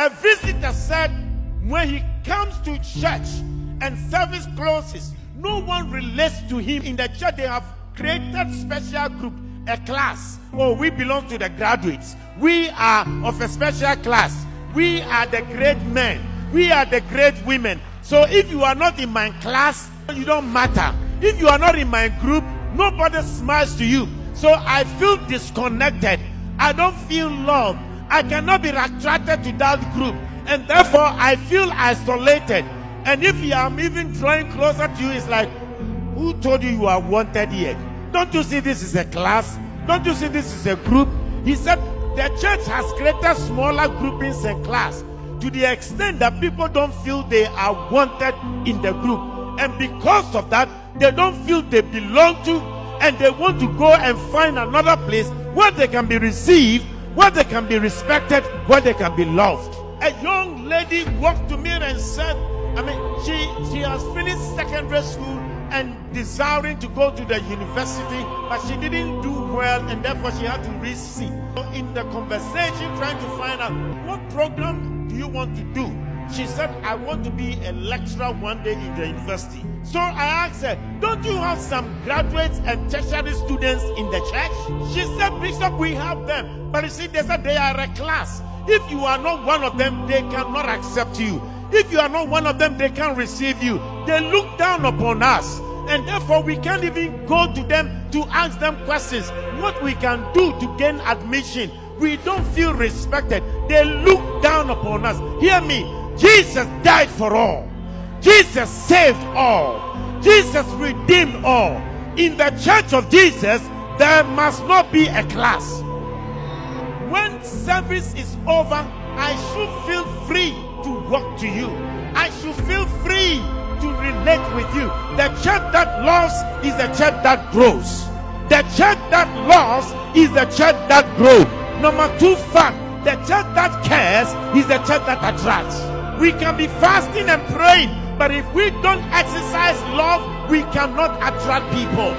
A visitor said when he comes to church and service closes, no one relates to him. In the church, they have created special group, a class. Oh, we belong to the graduates. We are of a special class. We are the great men. We are the great women. So if you are not in my class, you don't matter. If you are not in my group, nobody smiles to you. So I feel disconnected. I don't feel loved. I cannot be attracted to that group. And therefore, I feel isolated. And if I am even drawing closer to you, it's like, who told you you are wanted here? Don't you see this is a class? Don't you see this is a group? He said the church has created smaller groupings and class to the extent that people don't feel they are wanted in the group. And because of that, they don't feel they belong to, and they want to go and find another place where they can be received, where they can be respected, where they can be loved. A young lady walked to me and said, she has finished secondary school and desiring to go to the university, but she didn't do well, and therefore she had to reseat. So in the conversation, trying to find out, what program do you want to do? She said, I want to be a lecturer one day in the university. So I asked her, don't you have some graduates and tertiary students in the church? She said, Bishop, we have them. But you see, they said they are a class. If you are not one of them, they cannot accept you. If you are not one of them, they can't receive you. They look down upon us. And therefore, we can't even go to them to ask them questions. What we can do to gain admission. We don't feel respected. They look down upon us. Hear me. Jesus died for all. Jesus saved all. Jesus redeemed all. In the church of Jesus, there must not be a class. When service is over, I should feel free to walk to you. I should feel free to relate with you. The church that loves is the church that grows. The church that loves is the church that grows. Number 2 fact, the church that cares is the church that attracts. We can be fasting and praying, but if we don't exercise love, we cannot attract people.